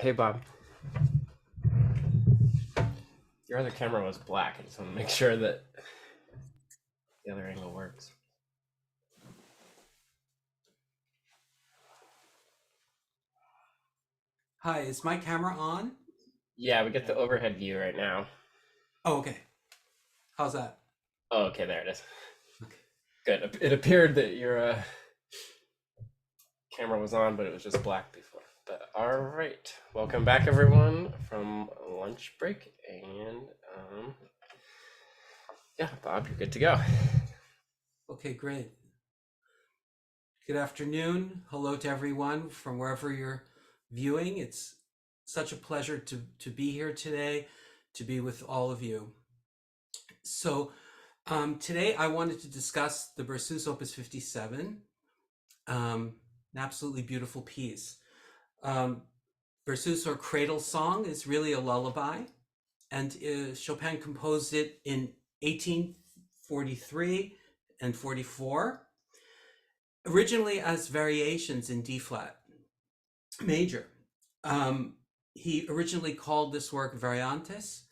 Hey Bob, your other camera was black. I just want to make sure that the other angle works. Hi, is my camera on? Yeah, we get the overhead view right now. Oh, okay. How's that? Oh, okay, there it is. Okay. Good. It appeared that your camera was on, but it was just black before. But all right, welcome back everyone from lunch break, and yeah, Bob, you're good to go. Okay, great. Good afternoon. Hello to everyone from wherever you're viewing. It's such a pleasure to be here today, to be with all of you. So today I wanted to discuss the Berceuse Opus 57, an absolutely beautiful piece. Um, Berceuse, or cradle song, is really a lullaby, and Chopin composed it in 1843 and 44, originally as variations in D flat major. Um, he originally called this work Variantes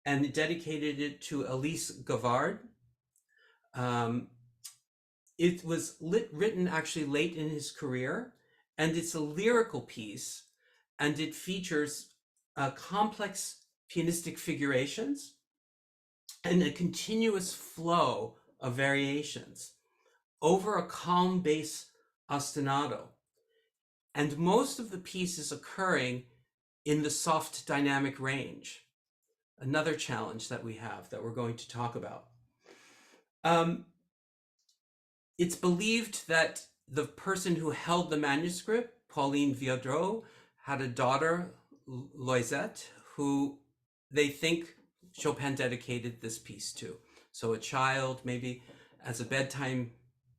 and dedicated it to Elise Gavard. Um, it was written actually late in his career, and it's a lyrical piece, and it features complex pianistic figurations and a continuous flow of variations over a calm bass ostinato. And most of the piece is occurring in the soft dynamic range, another challenge that we have that we're going to talk about. Um, it's believed that the person who held the manuscript, Pauline Viardot, had a daughter, Loisette, who they think Chopin dedicated this piece to. So a child, maybe as a bedtime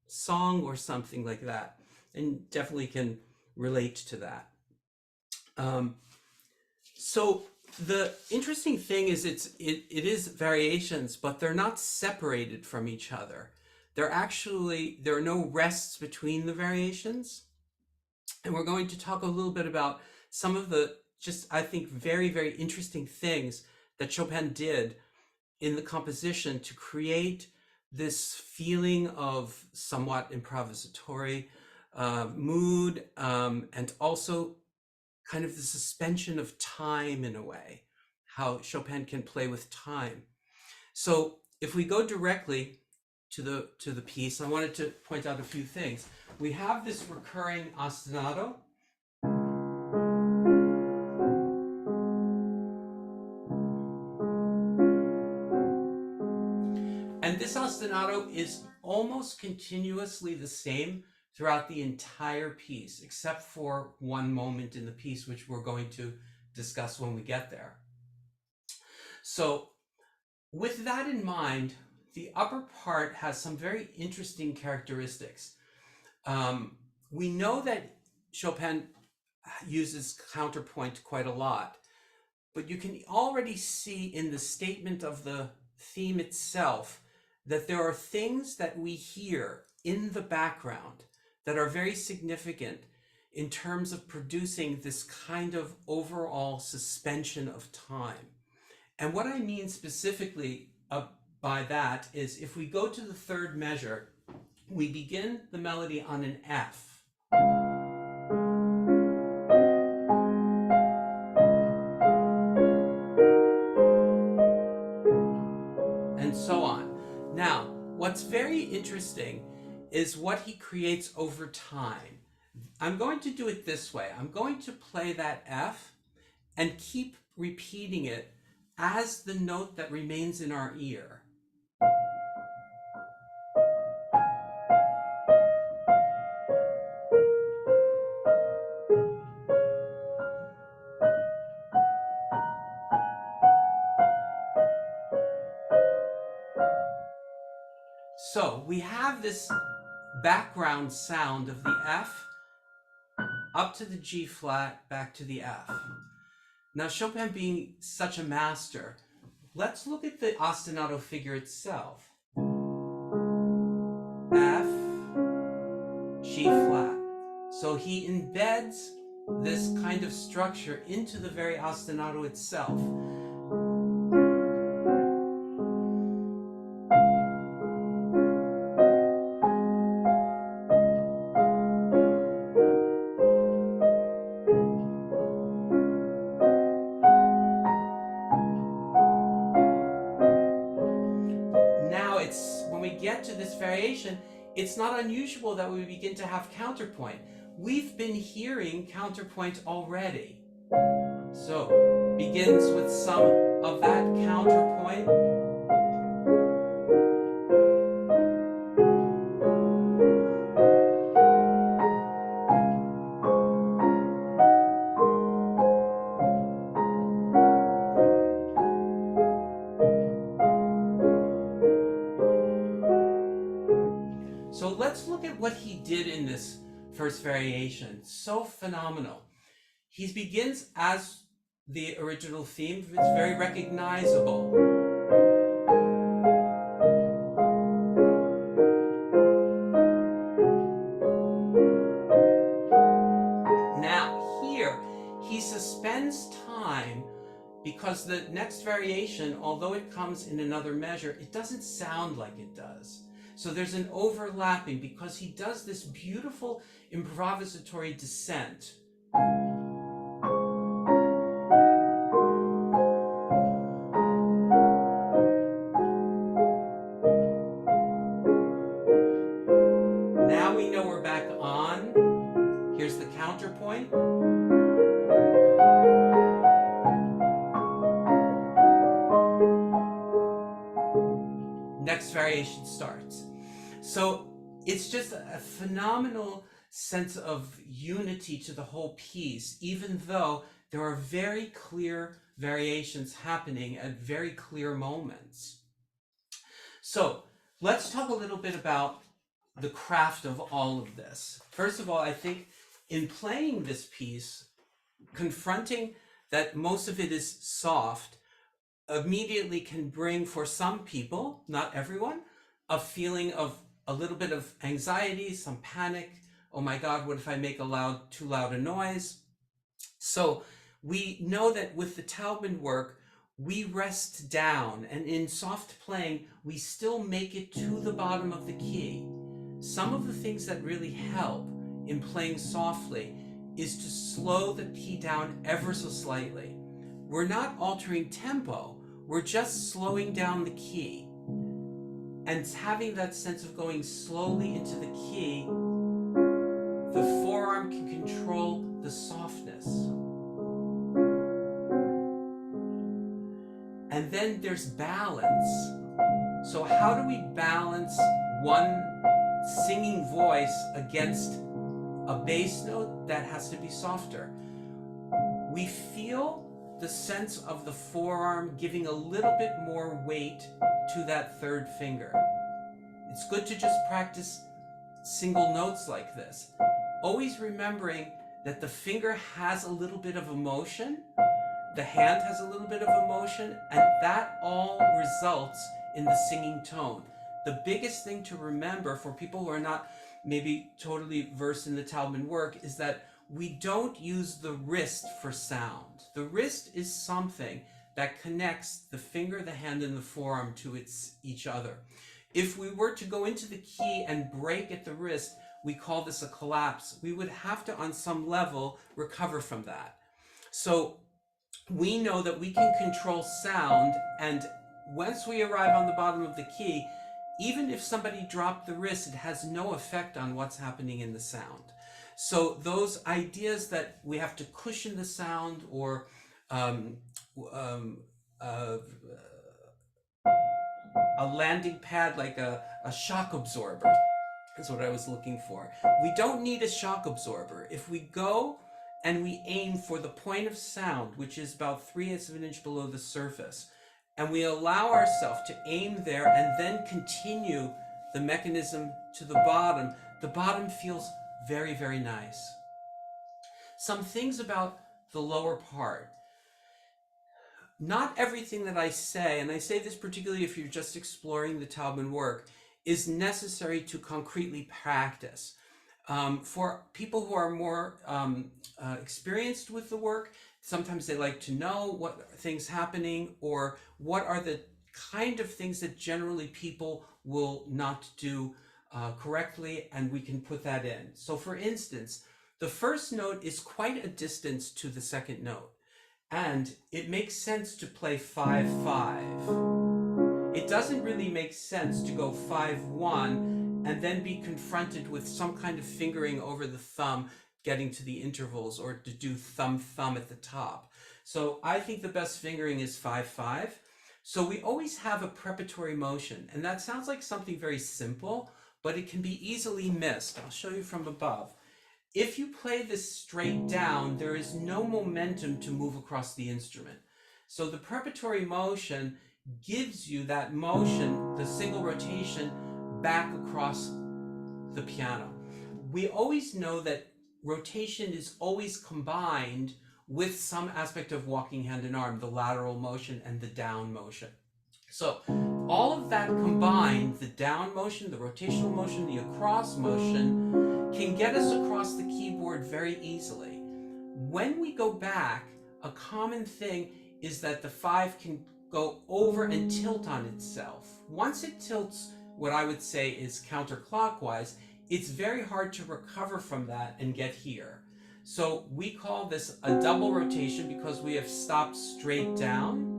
song or something like that, and definitely can relate to that. Um, so the interesting thing is it is variations, but they're not separated from each other. There are no rests between the variations, and we're going to talk a little bit about some of the just, I think, very, very interesting things that Chopin did in the composition to create this feeling of somewhat improvisatory mood, and also kind of the suspension of time in a way, how Chopin can play with time. So if we go directly to the piece, I wanted to point out a few things. We have this recurring ostinato. And this ostinato is almost continuously the same throughout the entire piece, except for one moment in the piece, which we're going to discuss when we get there. So with that in mind, the upper part has some very interesting characteristics. We know that Chopin uses counterpoint quite a lot, but you can already see in the statement of the theme itself that there are things that we hear in the background that are very significant in terms of producing this kind of overall suspension of time. And what I mean specifically by that is if we go to the third measure, we begin the melody on an F. And so on. Now, what's very interesting is what he creates over time. I'm going to do it this way. I'm going to play that F and keep repeating it as the note that remains in our ear. So we have this background sound of the F up to the G flat, back to the F. Now, Chopin being such a master, let's look at the ostinato figure itself. F, G flat. So he embeds this kind of structure into the very ostinato itself. Now when we get to this variation, it's not unusual that we begin to have counterpoint. We've been hearing counterpoint already. So, begins with some of that counterpoint. So let's look at what he did in this first variation. So phenomenal. He begins as the original theme. It's very recognizable. Now here, he suspends time because the next variation, although it comes in another measure, it doesn't sound like it does. So there's an overlapping because he does this beautiful improvisatory descent. Now we know we're back on. Here's the counterpoint. Next variation starts. So it's just a phenomenal sense of unity to the whole piece, even though there are very clear variations happening at very clear moments. So let's talk a little bit about the craft of all of this. First of all, I think in playing this piece, confronting that most of it is soft immediately can bring, for some people, not everyone, a feeling of a little bit of anxiety, some panic. Oh my God, what if I make too loud a noise? So we know that with the Taubman work, we rest down, and in soft playing, we still make it to the bottom of the key. Some of the things that really help in playing softly is to slow the key down ever so slightly. We're not altering tempo, we're just slowing down the key. And having that sense of going slowly into the key, the forearm can control the softness. And then there's balance. So how do we balance one singing voice against a bass note that has to be softer? We feel the sense of the forearm giving a little bit more weight to that third finger. It's good to just practice single notes like this. Always remembering that the finger has a little bit of emotion, the hand has a little bit of emotion, and that all results in the singing tone. The biggest thing to remember for people who are not maybe totally versed in the Taubman work is that we don't use the wrist for sound. The wrist is something that connects the finger, the hand, and the forearm to each other. If we were to go into the key and break at the wrist, we call this a collapse. We would have to, on some level, recover from that. So we know that we can control sound, and once we arrive on the bottom of the key, even if somebody dropped the wrist, it has no effect on what's happening in the sound. So those ideas that we have to cushion the sound or a landing pad like a shock absorber is what I was looking for. We don't need a shock absorber. If we go and we aim for the point of sound, which is about 3/8 of an inch below the surface, and we allow ourselves to aim there and then continue the mechanism to the bottom feels very, very nice. Some things about the lower part. Not everything that I say, and I say this particularly if you're just exploring the Taubman work, is necessary to concretely practice. For people who are more experienced with the work, sometimes they like to know what things happening or what are the kind of things that generally people will not do correctly, and we can put that in. So for instance, the first note is quite a distance to the second note, and it makes sense to play 5-5. It doesn't really make sense to go 5-1 and then be confronted with some kind of fingering over the thumb getting to the intervals, or to do thumb at the top. So I think the best fingering is 5-5. So we always have a preparatory motion, and that sounds like something very simple, but it can be easily missed. I'll show you from above. If you play this straight down, there is no momentum to move across the instrument. So the preparatory motion gives you that motion, the single rotation, back across the piano. We always know that rotation is always combined with some aspect of walking hand in arm, the lateral motion and the down motion. So all of that combined, the down motion, the rotational motion, the across motion, can get us across the keyboard very easily. When we go back, a common thing is that the 5 can go over and tilt on itself. Once it tilts, what I would say is counterclockwise, it's very hard to recover from that and get here. So we call this a double rotation because we have stopped straight down.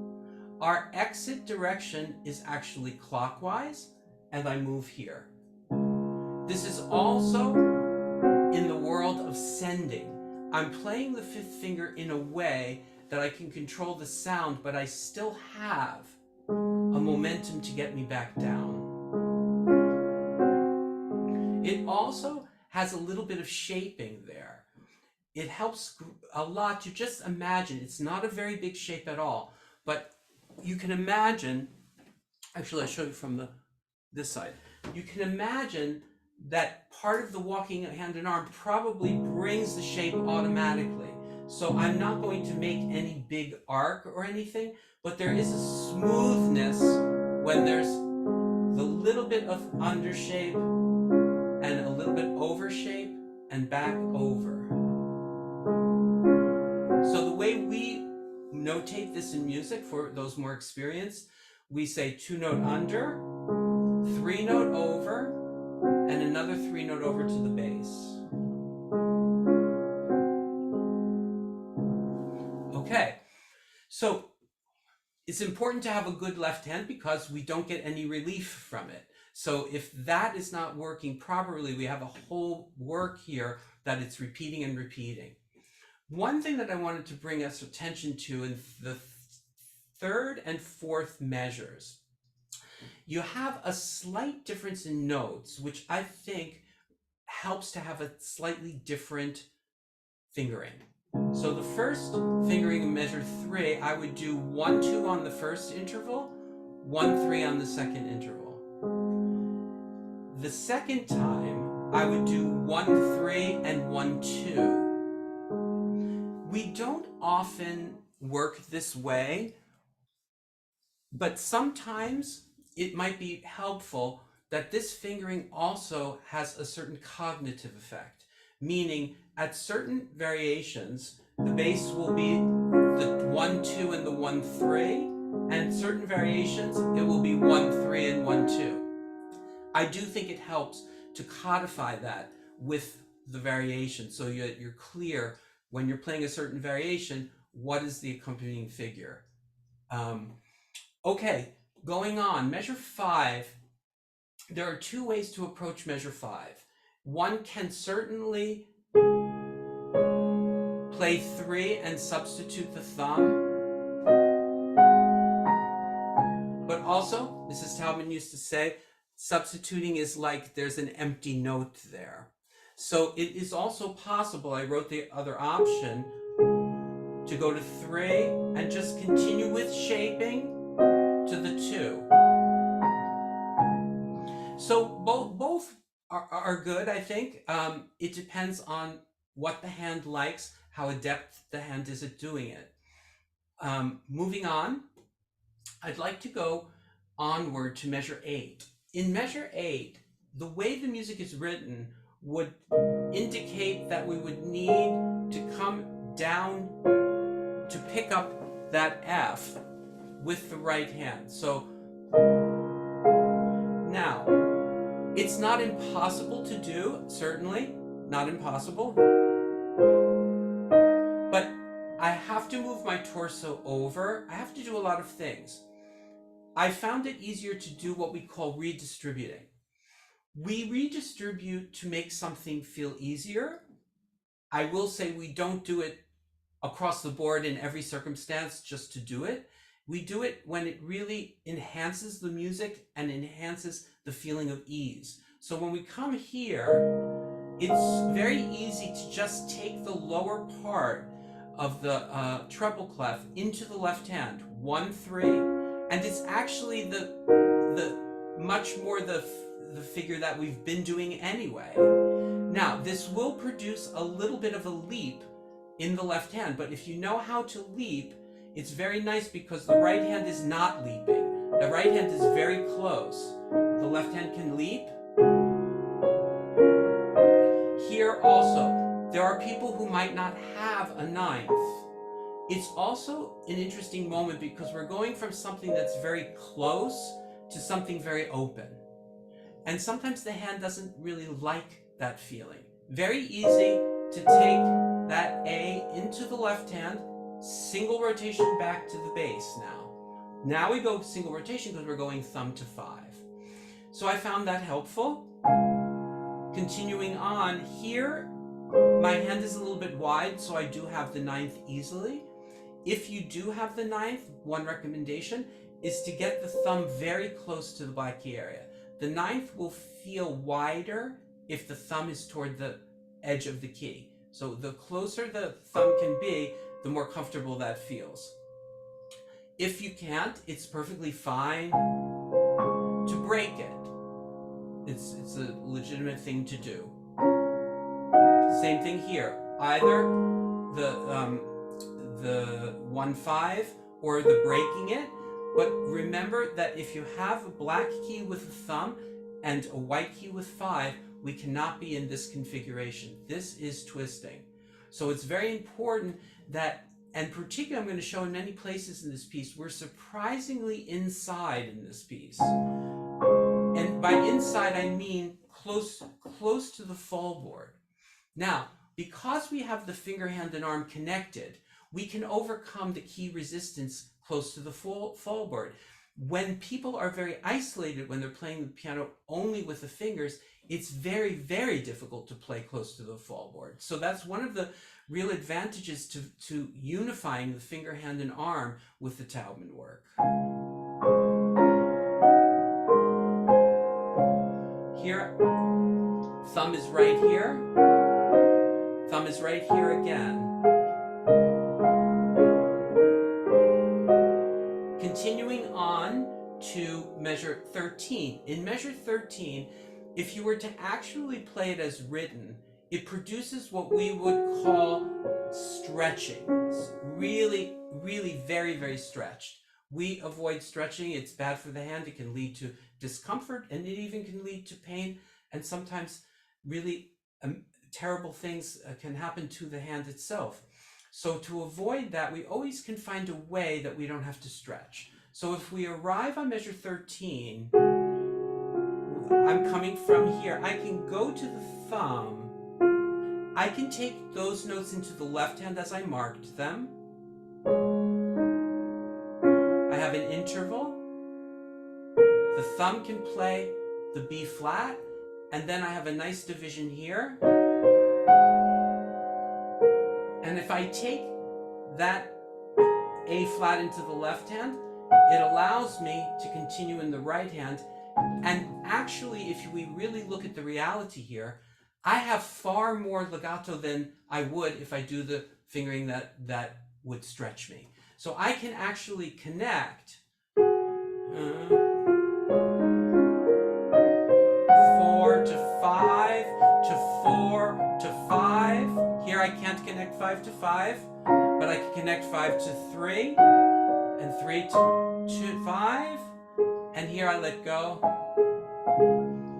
Our exit direction is actually clockwise, and I move here. This is also in the world of sending. I'm playing the 5th finger in a way that I can control the sound, but I still have a momentum to get me back down. It also has a little bit of shaping there. It helps a lot to just imagine. It's not a very big shape at all, but you can imagine, actually I'll show you from this side. You can imagine that part of the walking hand and arm probably brings the shape automatically. So I'm not going to make any big arc or anything, but there is a smoothness when there's the little bit of undershape and a little bit overshape and back over. So the way we notate this in music for those more experienced, we say 2-note under, 3-note over, and another 3-note over to the bass. Okay, so it's important to have a good left hand because we don't get any relief from it. So if that is not working properly, we have a whole work here that it's repeating and repeating. One thing that I wanted to bring us attention to in the 3rd and 4th measures, you have a slight difference in notes, which I think helps to have a slightly different fingering. So the first fingering in measure 3, I would do 1-2 on the first interval, 1-3 on the second interval. The second time, I would do 1-3 and 1-2. We don't often work this way, but sometimes it might be helpful that this fingering also has a certain cognitive effect, meaning at certain variations, the bass will be the 1-2 and the 1-3, and certain variations, it will be 1-3 and 1-2. I do think it helps to codify that with the variation, so you're clear when you're playing a certain variation, what is the accompanying figure? Okay, going on, measure 5. There are 2 ways to approach measure 5. One can certainly play 3 and substitute the thumb. But also, Mrs. Taubman used to say, substituting is like there's an empty note there. So it is also possible, I wrote the other option, to go to 3 and just continue with shaping to the 2. So both are good, I think. It depends on what the hand likes, how adept the hand is at doing it. Moving on, I'd like to go onward to measure 8. In measure 8, the way the music is written, would indicate that we would need to come down to pick up that F with the right hand. So now, it's not impossible to do, certainly, not impossible, but I have to move my torso over. I have to do a lot of things. I found it easier to do what we call redistributing. We redistribute to make something feel easier. I will say we don't do it across the board in every circumstance just to do it. We do it when it really enhances the music and enhances the feeling of ease. So when we come here, it's very easy to just take the lower part of the treble clef into the left hand, 1, 3, and it's actually the much more the figure that we've been doing anyway. Now, this will produce a little bit of a leap in the left hand, but if you know how to leap, it's very nice because the right hand is not leaping. The right hand is very close. The left hand can leap. Here also, there are people who might not have a ninth. It's also an interesting moment because we're going from something that's very close to something very open. And sometimes the hand doesn't really like that feeling. Very easy to take that A into the left hand, single rotation back to the bass now. Now we go single rotation because we're going thumb to 5. So I found that helpful. Continuing on here, my hand is a little bit wide, so I do have the ninth easily. If you do have the ninth, one recommendation is to get the thumb very close to the black key area. The ninth will feel wider if the thumb is toward the edge of the key. So the closer the thumb can be, the more comfortable that feels. If you can't, it's perfectly fine to break it. It's a legitimate thing to do. Same thing here. Either the 1-5 or the breaking it. But remember that if you have a black key with a thumb and a white key with 5, we cannot be in this configuration. This is twisting. So it's very important that, and particularly I'm going to show in many places in this piece, we're surprisingly inside in this piece. And by inside, I mean close to the fall board. Now, because we have the finger, hand, and arm connected, we can overcome the key resistance close to the fall board. When people are very isolated, when they're playing the piano only with the fingers, it's very, very difficult to play close to the fall board. So that's one of the real advantages to unifying the finger, hand, and arm with the Taubman work. Here, thumb is right here. Thumb is right here again. Continuing on to measure 13. In measure 13, if you were to actually play it as written, it produces what we would call stretching. It's really, really very, very stretched. We avoid stretching. It's bad for the hand. It can lead to discomfort, and it even can lead to pain, and sometimes really terrible things can happen to the hand itself. So to avoid that, we always can find a way that we don't have to stretch. So if we arrive on measure 13, I'm coming from here. I can go to the thumb. I can take those notes into the left hand as I marked them. I have an interval. The thumb can play the B flat, and then I have a nice division here. And if I take that A flat into the left hand, it allows me to continue in the right hand. And actually, if we really look at the reality here, I have far more legato than I would if I do the fingering that would stretch me. So I can actually connect 4 to 5 to 4 to 5. Here I can't connect 5 to 5, but I can connect 5 to 3 and 3 to 5. And here I let go,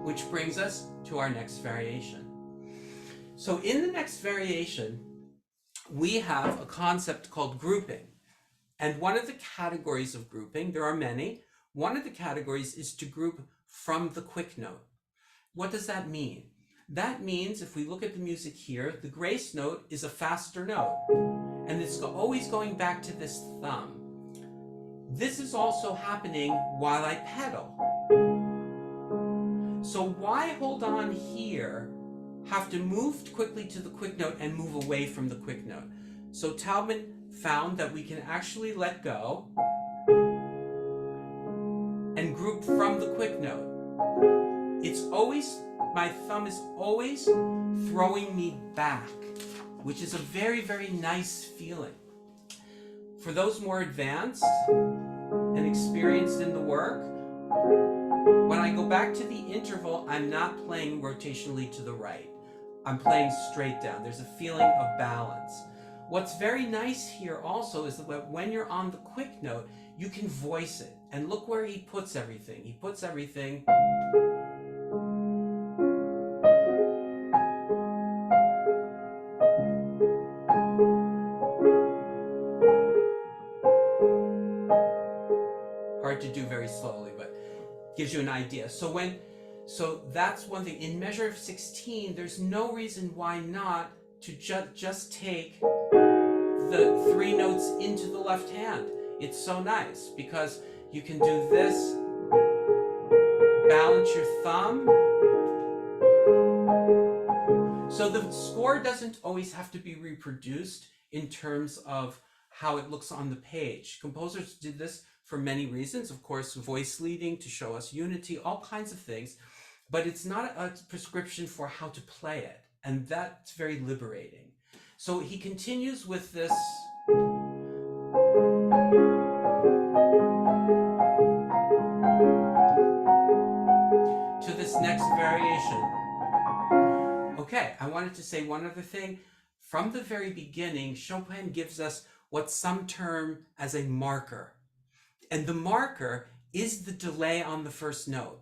which brings us to our next variation. So in the next variation, we have a concept called grouping. And one of the categories of grouping, there are many, one of the categories is to group from the quick note. What does that mean? That means if we look at the music here, the grace note is a faster note, and it's always going back to this thumb. This is also happening while I pedal. So why hold on here, have to move quickly to the quick note and move away from the quick note? So Taubman found that we can actually let go and group from the quick note. It's always, my thumb is always throwing me back, which is a very, very nice feeling. For those more advanced and experienced in the work, when I go back to the interval, I'm not playing rotationally to the right. I'm playing straight down. There's a feeling of balance. What's very nice here also is that when you're on the quick note, you can voice it. And look where he puts everything. He puts everything hard to do very slowly, but gives you an idea. So that's one thing. In measure of 16, there's no reason why not to just take the 3 notes into the left hand. It's so nice because you can do this, balance your thumb. So the score doesn't always have to be reproduced in terms of how it looks on the page. Composers did this for many reasons, of course, voice leading to show us unity, all kinds of things, but it's not a prescription for how to play it, and that's very liberating. So he continues with this. To this next variation. Okay, I wanted to say one other thing. From the very beginning, Chopin gives us what some term as a marker. And the marker is the delay on the first note.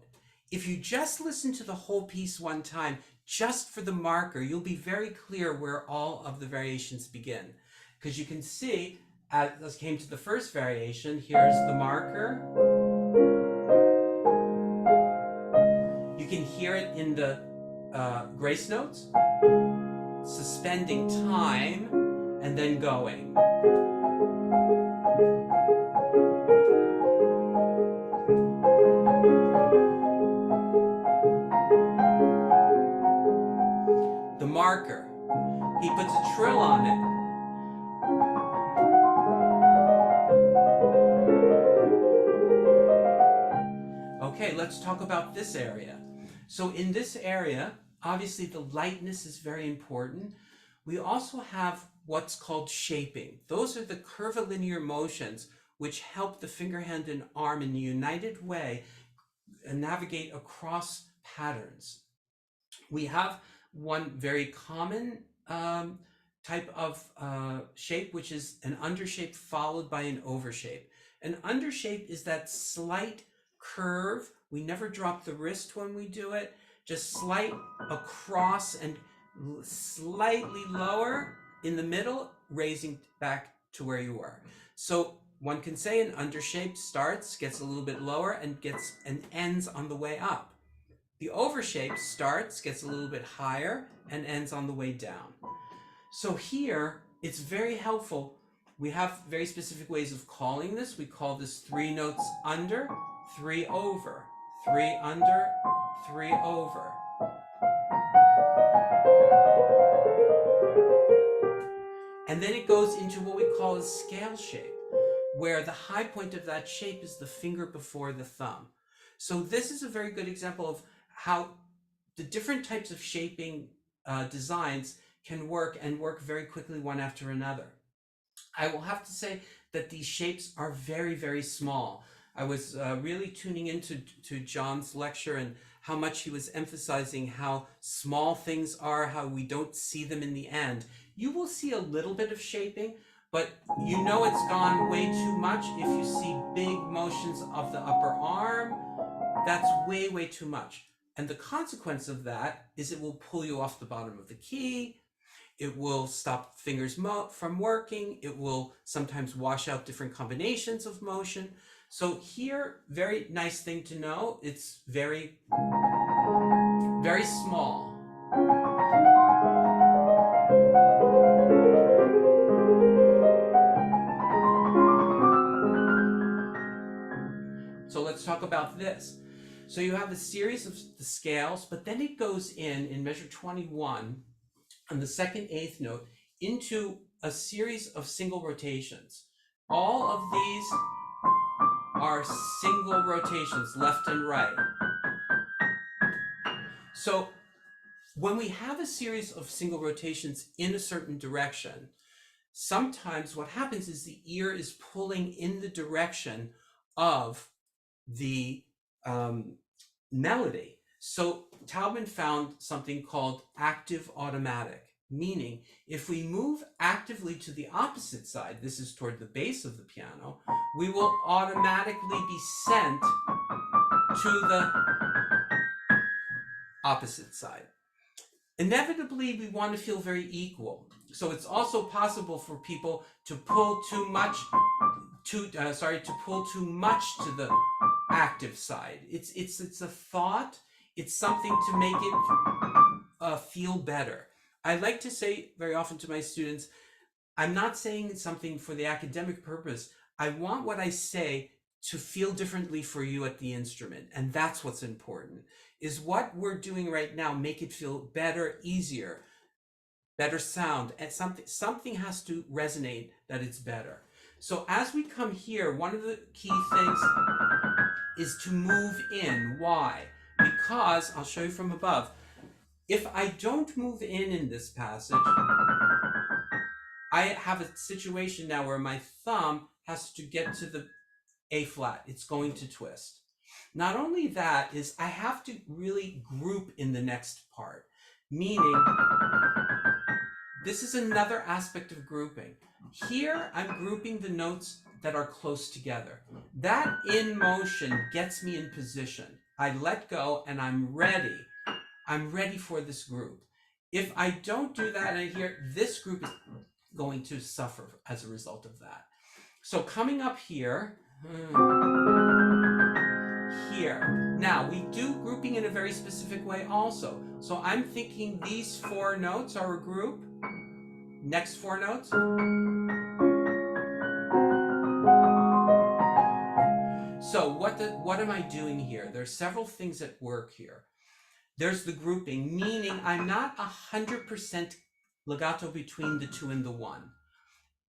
If you just listen to the whole piece one time, just for the marker, you'll be very clear where all of the variations begin. Because you can see, as I came to the first variation, here's the marker. You can hear it in the grace notes, suspending time, and then going. The marker, he puts a trill on it. Okay, let's talk about this area. So in this area, obviously the lightness is very important. We also have what's called shaping. Those are the curvilinear motions which help the finger, hand, and arm in a united way navigate across patterns. We have one very common type of shape, which is an undershape followed by an overshape. An undershape is that slight curve. We never drop the wrist when we do it, just slight across and slightly lower in the middle, raising back to where you were. So one can say an undershape starts, gets a little bit lower, and ends on the way up. The overshape starts, gets a little bit higher, and ends on the way down. So here, it's very helpful. We have very specific ways of calling this. We call this 3 notes under, 3 over, 3 under, 3 over. And then it goes into what we call a scale shape, where the high point of that shape is the finger before the thumb. So this is a very good example of how the different types of shaping designs can work and work very quickly one after another. I will have to say that these shapes are very, very small. I was really tuning into John's lecture and how much he was emphasizing how small things are, how we don't see them in the end. You will see a little bit of shaping, but you know it's gone way too much if you see big motions of the upper arm. That's way, way too much. And the consequence of that is it will pull you off the bottom of the key. It will stop fingers from working. It will sometimes wash out different combinations of motion. So here, very nice thing to know, it's very, very small. So let's talk about this. So you have a series of the scales, but then it goes in measure 21 on the second eighth note into a series of single rotations. All of these are single rotations, left and right. So when we have a series of single rotations in a certain direction, sometimes what happens is the ear is pulling in the direction of the melody. So Taubman found something called active automatic, meaning if we move actively to the opposite side, this is toward the base of the piano, we will automatically be sent to the opposite side. Inevitably, we want to feel very equal. So it's also possible for people to pull too much to pull too much to the active side. It's a thought. It's something to make it feel better. I like to say very often to my students, I'm not saying something for the academic purpose. I want what I say to feel differently for you at the instrument, and that's what's important. Is what we're doing right now make it feel better, easier, better sound, and something has to resonate that it's better. So as we come here, one of the key things is to move in. Why? Because, I'll show you from above, if I don't move in this passage, I have a situation now where my thumb has to get to the A flat. It's going to twist. Not only that, is I have to really group in the next part, meaning this is another aspect of grouping. Here, I'm grouping the notes that are close together. That in motion gets me in position. I let go and I'm ready. I'm ready for this group. If I don't do that, and I hear this group is going to suffer as a result of that. So coming up here, here. Now, we do grouping in a very specific way also. So I'm thinking these four notes are a group. Next four notes. So what am I doing here? There's several things at work here. There's the grouping, meaning I'm not 100% legato between the two and the one.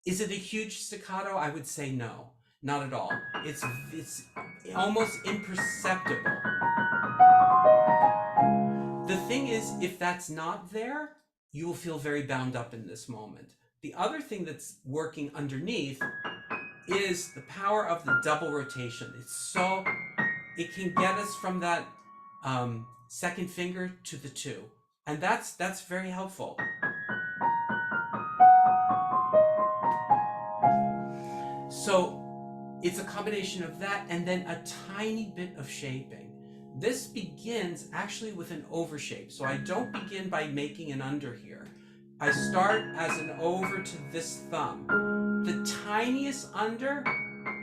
Is it a huge staccato? I would say no, not at all. It's almost imperceptible. The thing is, if that's not there, you will feel very bound up in this moment. The other thing that's working underneath is the power of the double rotation. It can get us from that second finger to the two. And that's very helpful. So it's a combination of that and then a tiny bit of shaping. This begins actually with an over shape. So I don't begin by making an under here. I start as an over to this thumb. The tiniest under,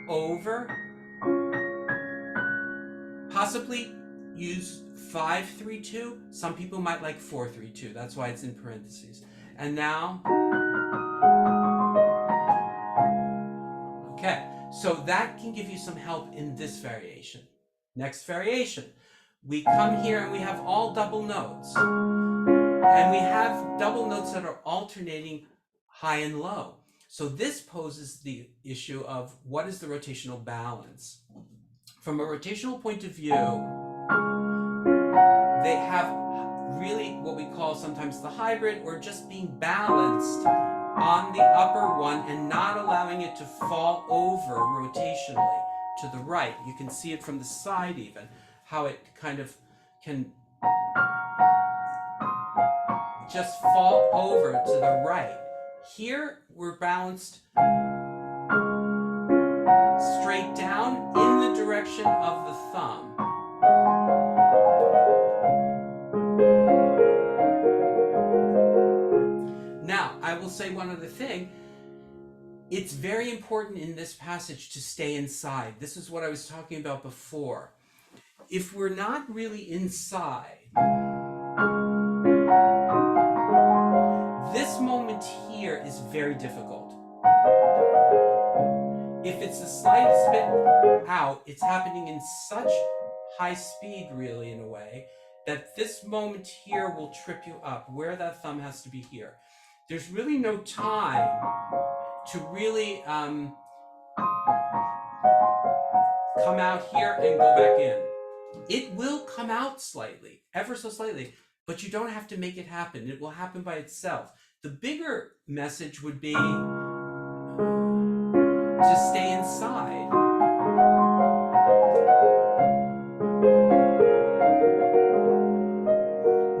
over, possibly use 5-3-2. Some people might like 4-3-2. That's why it's in parentheses. And now, okay, so that can give you some help in this variation. Next variation, we come here and we have all double notes. And we have double notes that are alternating high and low. So this poses the issue of what is the rotational balance. From a rotational point of view, they have really what we call sometimes the hybrid, or just being balanced on the upper one and not allowing it to fall over rotationally to the right. You can see it from the side even, how it kind of can just fall over to the right. Here, we're balanced straight down in the direction of the thumb. will say one other thing. It's very important in this passage to stay inside. This is what I was talking about before. If we're not really inside, this moment here is very difficult. If it's the slightest bit out, it's happening in such high speed, really, in a way, that this moment here will trip you up, where that thumb has to be here. There's really no time to really come out here and go back in. It will come out slightly, ever so slightly, but you don't have to make it happen. It will happen by itself. The bigger message would be to stay inside.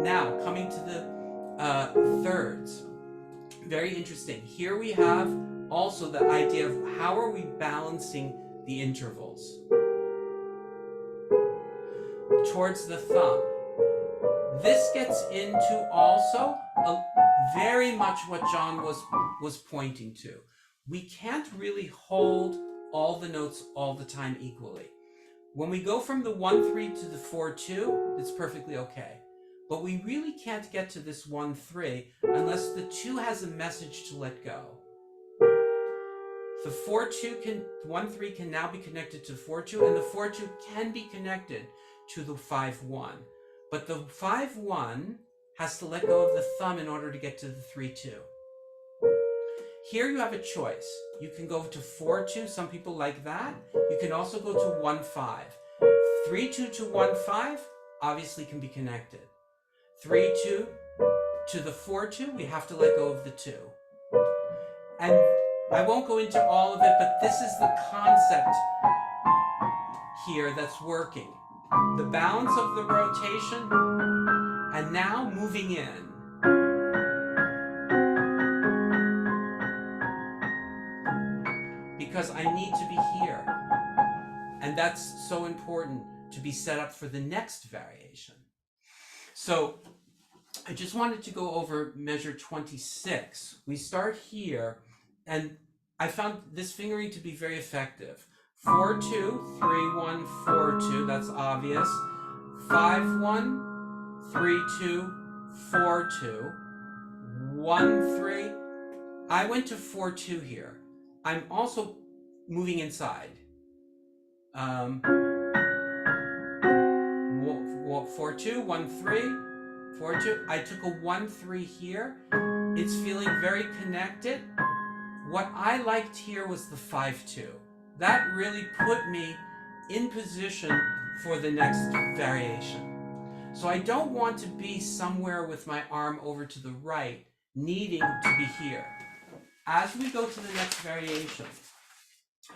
Now, coming to the thirds. Very interesting. Here we have also the idea of how are we balancing the intervals towards the thumb. This gets into also very much what John was pointing to. We can't really hold all the notes all the time equally. When we go from the 1-3 to the 4-2, it's perfectly okay. But we really can't get to this 1-3 unless the 2 has a message to let go. The 1-3 can now be connected to the 4-2, and the 4-2 can be connected to the 5-1. But the 5-1 has to let go of the thumb in order to get to the 3-2. Here you have a choice. You can go to 4-2, some people like that. You can also go to 1-5. 3-2 to 1-5 obviously can be connected. 3-2 to the 4-2, we have to let go of the 2. And I won't go into all of it, but this is the concept here that's working. The balance of the rotation, and now moving in. Because I need to be here. And that's so important to be set up for the next variation. So I just wanted to go over measure 26. We start here, and I found this fingering to be very effective. 4-2, 3-1, 4-2, that's obvious. 5-1, 3-2, 4-2, 1-3. I went to 4-2 here. I'm also moving inside. 4-2, 1-3, 4-2. I took a 1-3 here. It's feeling very connected. What I liked here was the 5-2. That really put me in position for the next variation. So I don't want to be somewhere with my arm over to the right, needing to be here. As we go to the next variation,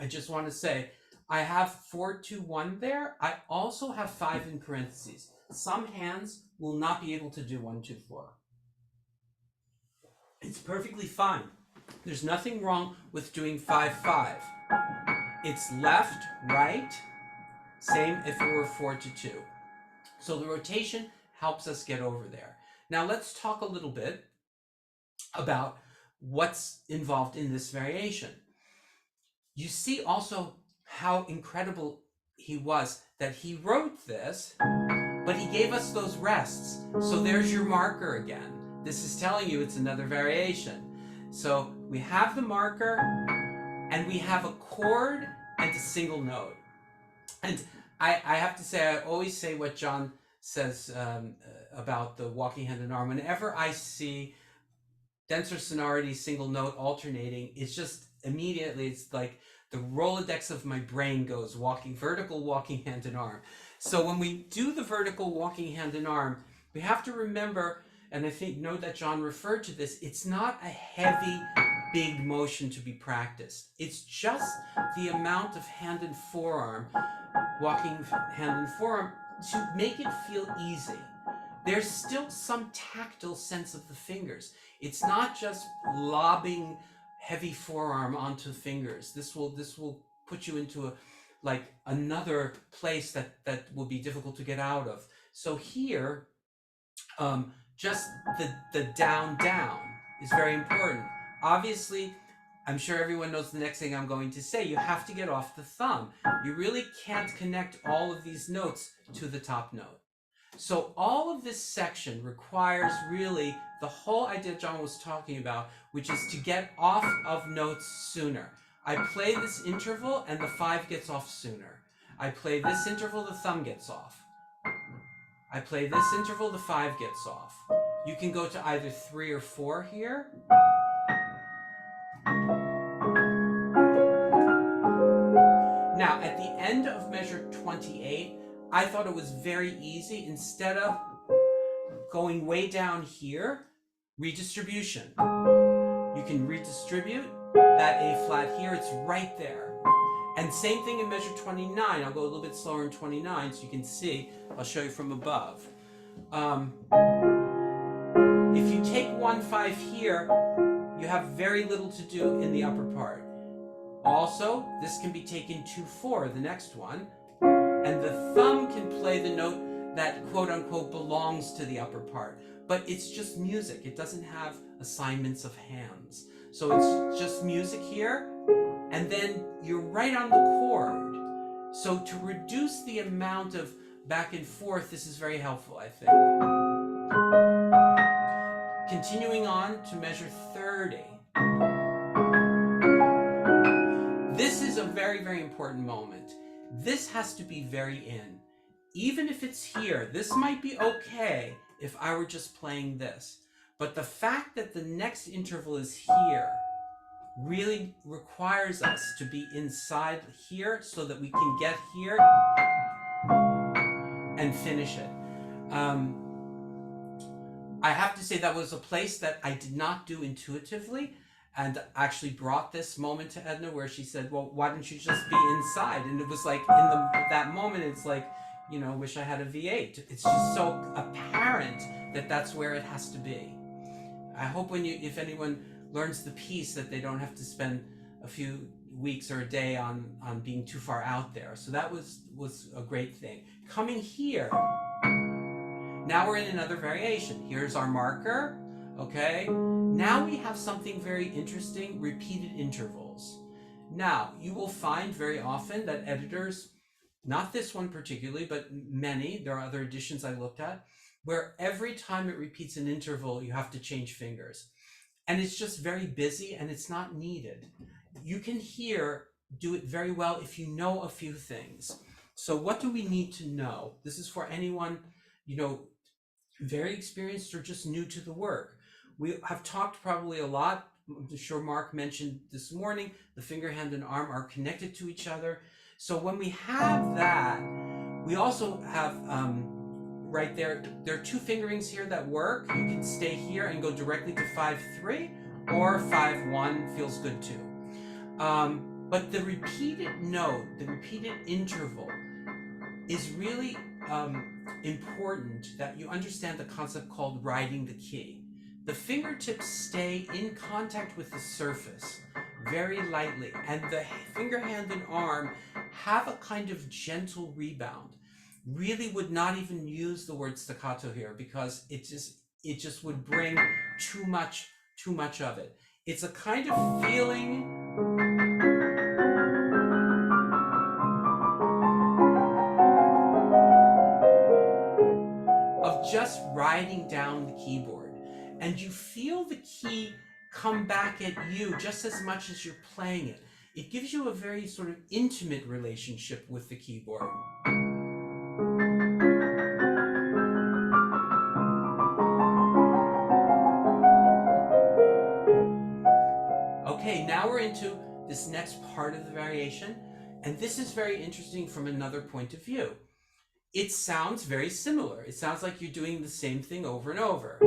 I just want to say, I have 4-2-1 there. I also have 5 in parentheses. Some hands will not be able to do 1-2-4. It's perfectly fine. There's nothing wrong with doing 5-5. It's left, right, same if it were 4-2. So the rotation helps us get over there. Now let's talk a little bit about what's involved in this variation. You see also how incredible he was, that he wrote this, but he gave us those rests. So there's your marker again. This is telling you it's another variation. So we have the marker, and we have a chord and a single note. And I have to say, I always say what John says about the walking hand and arm. Whenever I see denser sonority, single note alternating, it's just immediately, it's like the Rolodex of my brain goes vertical walking hand and arm. So when we do the vertical walking hand and arm, we have to remember, and I think note that John referred to this, it's not a heavy, big motion to be practiced. It's just the amount of hand and forearm, walking hand and forearm, to make it feel easy. There's still some tactile sense of the fingers. It's not just lobbing heavy forearm onto fingers. This will put you into another place that will be difficult to get out of. So here, just the down is very important. obviously, I'm sure everyone knows the next thing I'm going to say. You have to get off the thumb. You really can't connect all of these notes to the top note. So all of this section requires really the whole idea John was talking about, which is to get off of notes sooner. I play this interval and the 5 gets off sooner. I play this interval, the thumb gets off. I play this interval, the 5 gets off. You can go to either 3 or 4 here. Now, at the end of measure 28, I thought it was very easy. Instead of going way down here, redistribution. You can redistribute that A flat here, it's right there. And same thing in measure 29. I'll go a little bit slower in 29 so you can see. I'll show you from above. If you take 1-5 here, you have very little to do in the upper part. Also, this can be taken 2-4, the next one, and the thumb can play the note that quote-unquote belongs to the upper part. But it's just music. It doesn't have assignments of hands. So it's just music here, and then you're right on the chord. So to reduce the amount of back and forth, this is very helpful, I think. Continuing on to measure 30. This is a very, very important moment. This has to be very in. Even if it's here, this might be okay if I were just playing this. But the fact that the next interval is here really requires us to be inside here so that we can get here and finish it. I have to say that was a place that I did not do intuitively, and actually brought this moment to Edna where she said, well, why don't you just be inside? And it was like, in that moment, it's like, you know, wish I had a V8. It's just so apparent that that's where it has to be. I hope if anyone learns the piece, that they don't have to spend a few weeks or a day on being too far out there. So that was a great thing. Coming here, now we're in another variation. Here's our marker, okay? Now we have something very interesting, repeated intervals. Now, you will find very often that editors, not this one particularly, but many, there are other editions I looked at, where every time it repeats an interval, you have to change fingers. And it's just very busy and it's not needed. You can do it very well if you know a few things. So what do we need to know? This is for anyone, you know, very experienced or just new to the work. We have talked probably a lot. I'm sure Mark mentioned this morning, the finger, hand, and arm are connected to each other. So when we have that, we also have right there are 2 fingerings here that work. You can stay here and go directly to 5-3, or 5-1 feels good too. But the repeated note, the repeated interval, is really important that you understand the concept called riding the key. The fingertips stay in contact with the surface very lightly, and the finger, hand, and arm have a kind of gentle rebound. Really would not even use the word staccato here because it just would bring too much of it. It's a kind of feeling of just riding down the keyboard, and you feel the key come back at you just as much as you're playing it. It gives you a very sort of intimate relationship with the keyboard. Okay, now we're into this next part of the variation, and this is very interesting from another point of view. It sounds very similar. It sounds like you're doing the same thing over and over.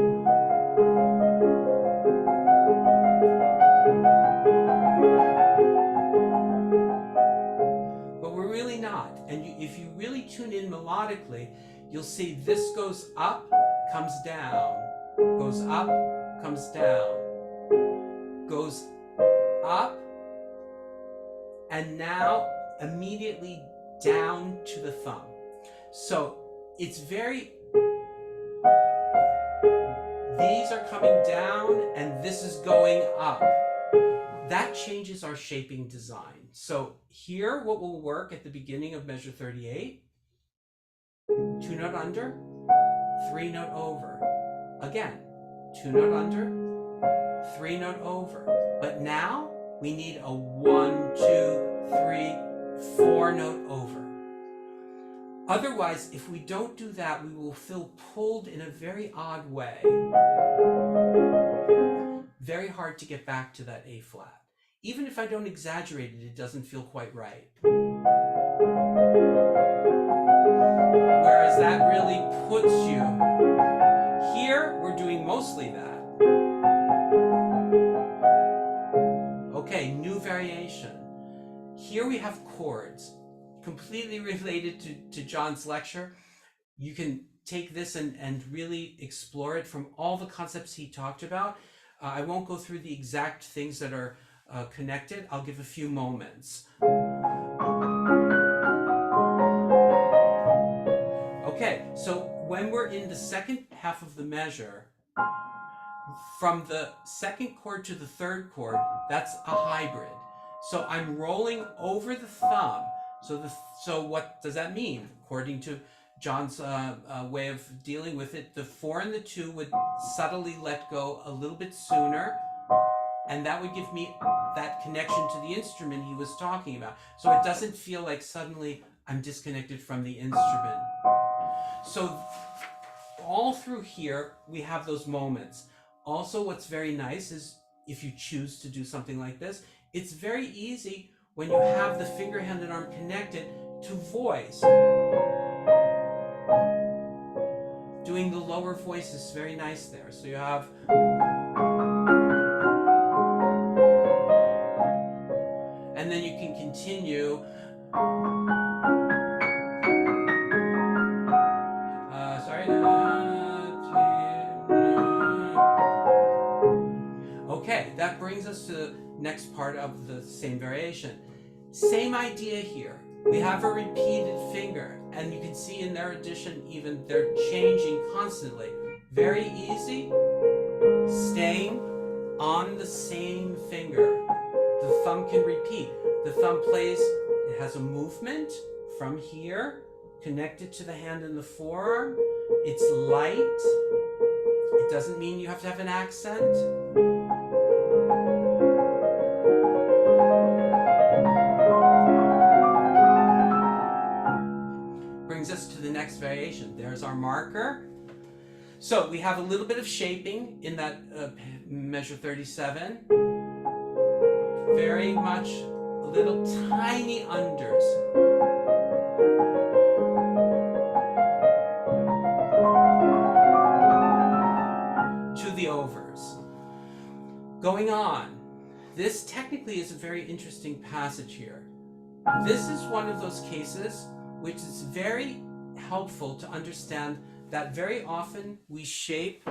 But we're really not. And if you really tune in melodically, you'll see this goes up, comes down, goes up, comes down, goes up, and now immediately down to the thumb. So it's very, these are coming down and this is going up. That changes our shaping design. So here, what will work at the beginning of measure 38, 2 note under, 3 note over. Again, 2 note under, 3 note over. But now we need a 1, 2, 3, 4 note over. Otherwise, if we don't do that, we will feel pulled in a very odd way. Very hard to get back to that A flat. Even if I don't exaggerate it, it doesn't feel quite right. Whereas that really puts you. Here, we're doing mostly that. Okay, new variation. Here we have chords, completely related to John's lecture. You can take this and really explore it from all the concepts he talked about. I won't go through the exact things that are connected. I'll give a few moments. Okay, so when we're in the second half of the measure, from the second chord to the third chord, that's a hybrid. So I'm rolling over the thumb. So what does that mean? According to John's way of dealing with it, the 4 and the 2 would subtly let go a little bit sooner, and that would give me that connection to the instrument he was talking about. So it doesn't feel like suddenly I'm disconnected from the instrument. So all through here, we have those moments. Also, what's very nice is if you choose to do something like this, it's very easy when you have the finger, hand, and arm connected to voice. Doing the lower voice is very nice there. So you have... And then you can continue. Okay, that brings us to the next part of the same variation. Same idea here. We have a repeated finger, and you can see in their addition even they're changing constantly. Very easy. Staying on the same finger. The thumb can repeat. The thumb plays, it has a movement from here, connected to the hand and the forearm. It's light. It doesn't mean you have to have an accent. Brings us to the next variation. There's our marker. So we have a little bit of shaping in that measure 37. Very much little tiny unders. To the overs. Going on. This technically is a very interesting passage here. This is one of those cases which is very helpful to understand that very often we shape,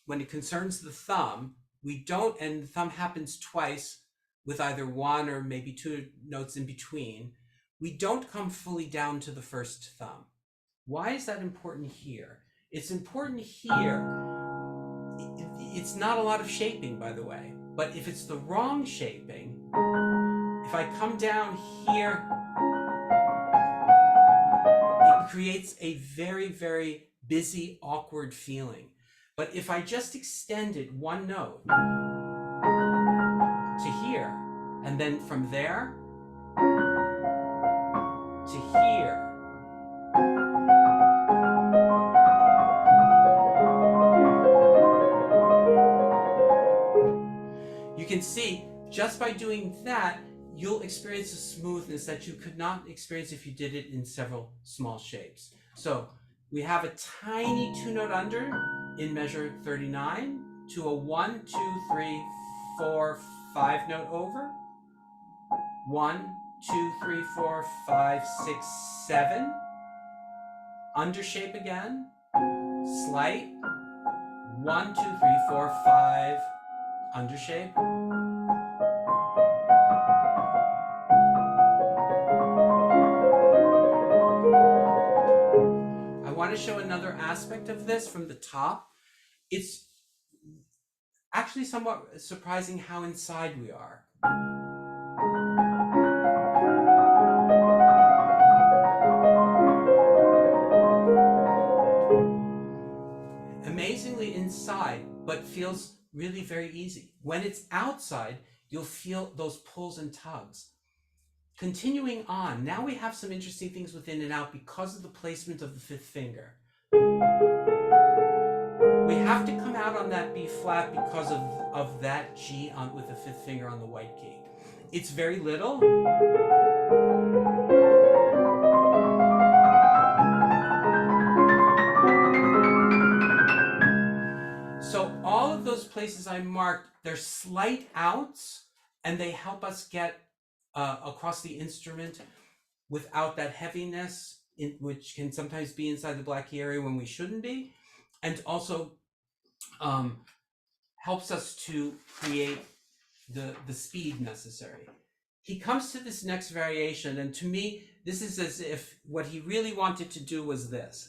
when it concerns the thumb, we don't, and the thumb happens twice with either 1 or maybe 2 notes in between, we don't come fully down to the first thumb. Why is that important here? It's important here. It's not a lot of shaping, by the way, but if it's the wrong shaping, if I come down here, it creates a very, very busy, awkward feeling. But if I just extended 1 note to here, and then from there to here, you can see just by doing that, you'll experience a smoothness that you could not experience if you did it in several small shapes. So we have a tiny 2 note under in measure 39 to a 1, 2, 3, 4, 5 note over. 1, 2, 3, 4, 5, 6, 7. Under shape again. Slight. 1, 2, 3, 4, 5. Under shape. I want to show another aspect of this from the top. It's actually somewhat surprising how inside we are. Amazingly inside, but feels really very easy. When it's outside, you'll feel those pulls and tugs. Continuing on, now we have some interesting things within and out because of the placement of the fifth finger. We have to come out on that B flat because of that G with the fifth finger on the white key. It's very little. So all of those places I marked, they're slight outs, and they help us get across the instrument without that heaviness, which can sometimes be inside the black key area when we shouldn't be, and also helps us to create the speed necessary. He comes to this next variation, and to me, this is as if what he really wanted to do was this,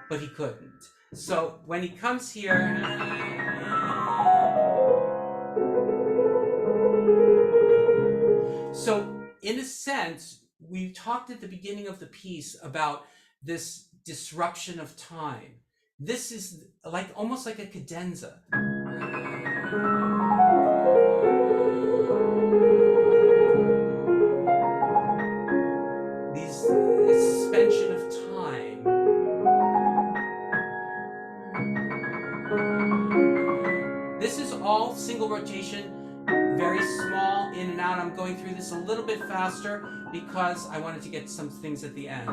but he couldn't. So when he comes here, so in a sense, we talked at the beginning of the piece about this disruption of time. This is like almost like a cadenza. This suspension of time. This is all single rotation, very small, in and out. I'm going through this a little bit faster because I wanted to get some things at the end.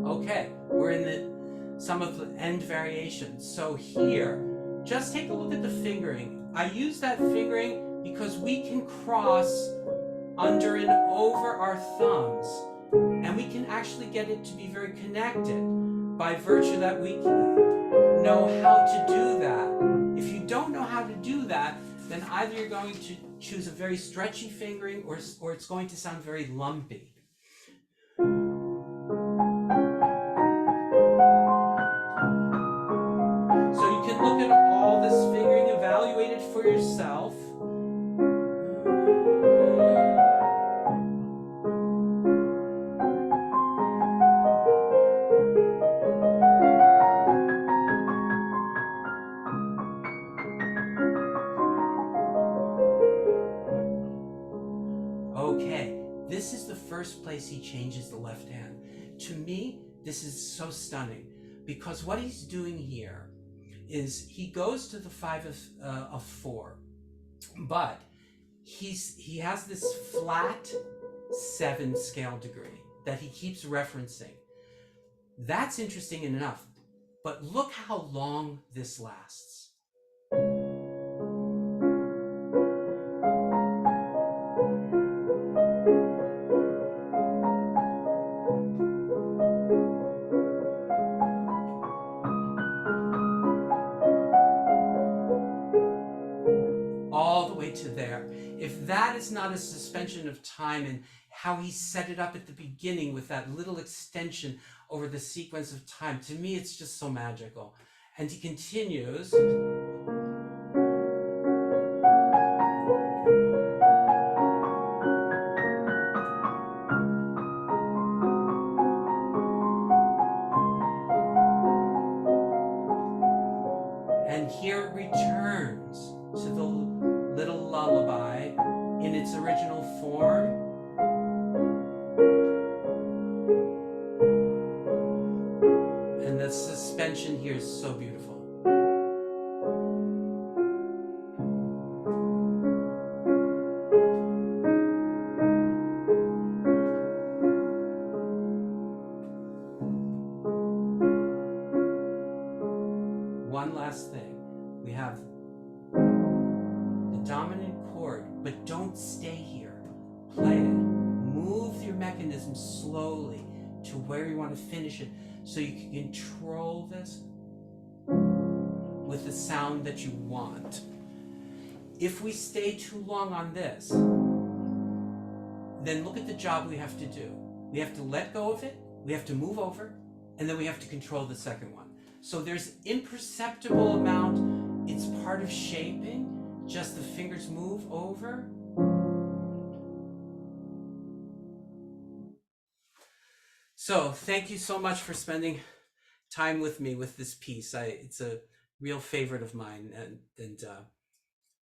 Okay, we're in some of the end variations. So here, just take a look at the fingering. I use that fingering because we can cross under and over our thumbs, and we can actually get it to be very connected by virtue that we know how to do that. If you don't know how to do that, then either you're going to choose a very stretchy fingering or it's going to sound very lumpy. So you can look at all this fingering, evaluate it for yourself. Okay, this is the first place he changes the left hand. To me, this is so stunning because what he's doing here is he goes to the 5 of 4, but he has this flat 7 scale degree that he keeps referencing. That's interesting enough, but look how long this lasts. All the way to there. If that is not a suspension of time and how he set it up at the beginning with that little extension over the sequence of time, to me it's just so magical. And he continues. And here it returns to the little lullaby in its original form. And the suspension here is so beautiful. One last thing. We have the dominant chord, but don't stay here. Play it. Move your mechanism slowly to where you want to finish it so you can control this with the sound that you want. If we stay too long on this, then look at the job we have to do. We have to let go of it, we have to move over, and then we have to control the second one. So there's imperceptible amount, it's part of shaping, just the fingers move over. So thank you so much for spending time with me with this piece. It's a real favorite of mine, and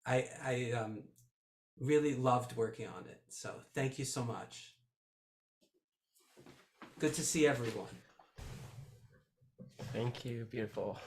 I really loved working on it. So thank you so much. Good to see everyone. Thank you. Beautiful.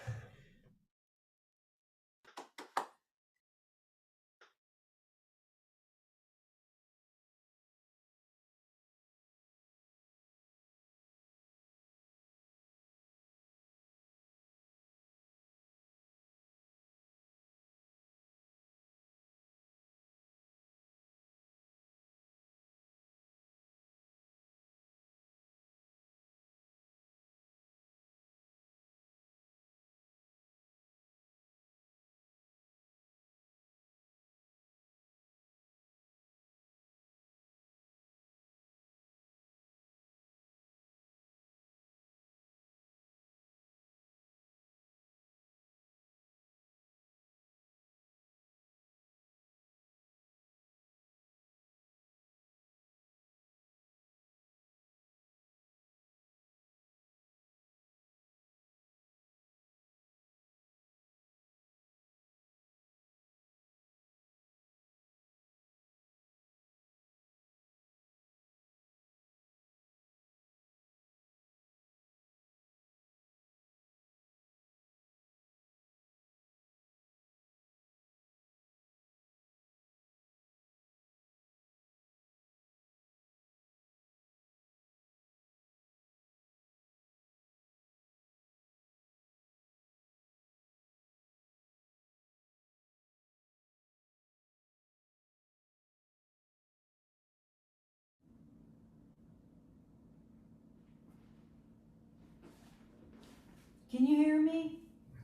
Can you hear me,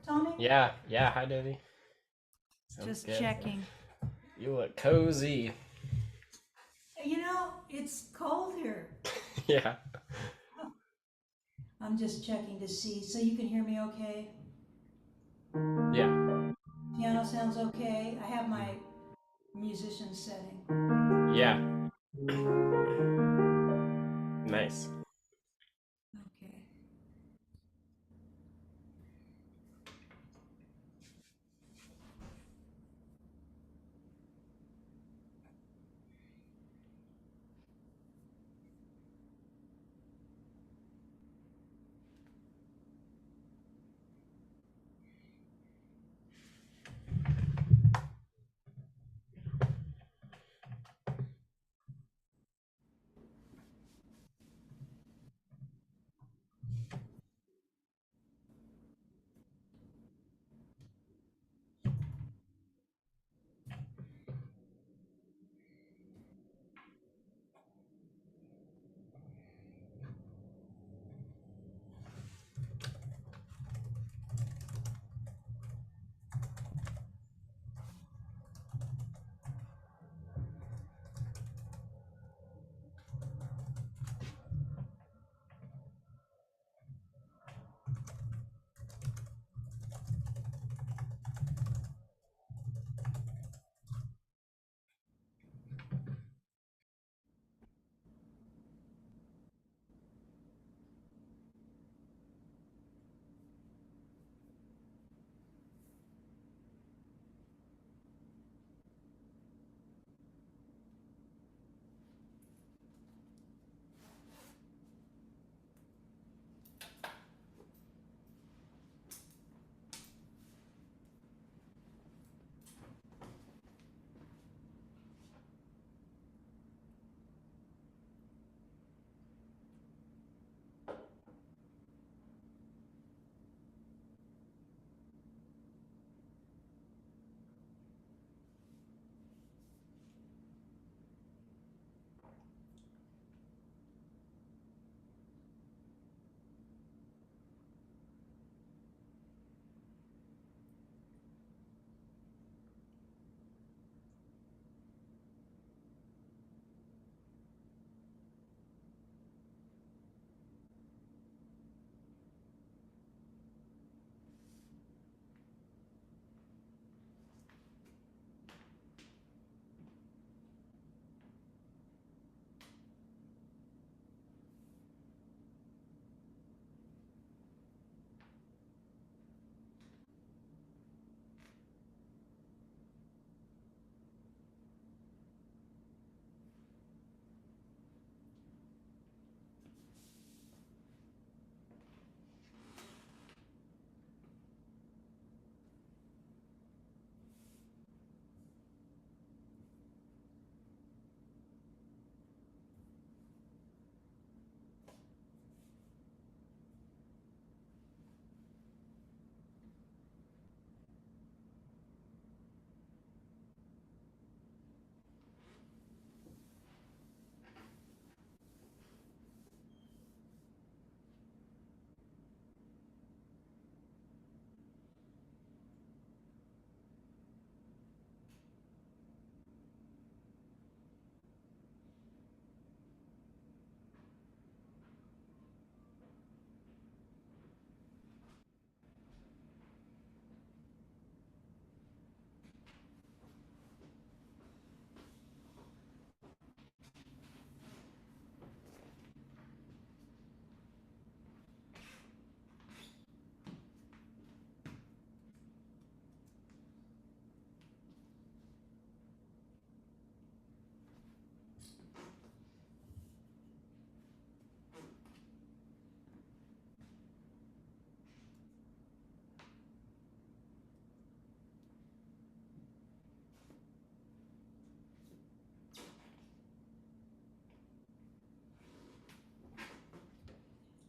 Tommy? Yeah. Hi, Debbie. Sounds Just good. checking. You look cozy. You know, it's cold here. Yeah. I'm just checking to see. So you can hear me okay? Yeah. Piano sounds okay. I have my musician setting. Yeah. Nice. Okay.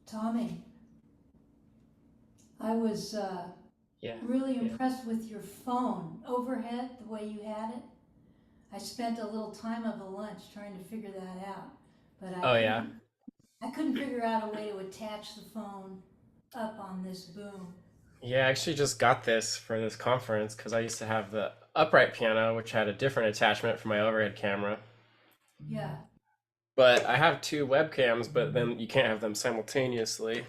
Tommy, I was Yeah. really Yeah. impressed with your phone overhead, the way you had it. I spent a little time of the lunch trying to figure that out, but Oh yeah. I couldn't figure out a way to attach the phone up on this boom. Yeah, I actually just got this for this conference because I used to have the upright piano, which had a different attachment for my overhead camera. Yeah, But I have two webcams, but then you can't have them simultaneously.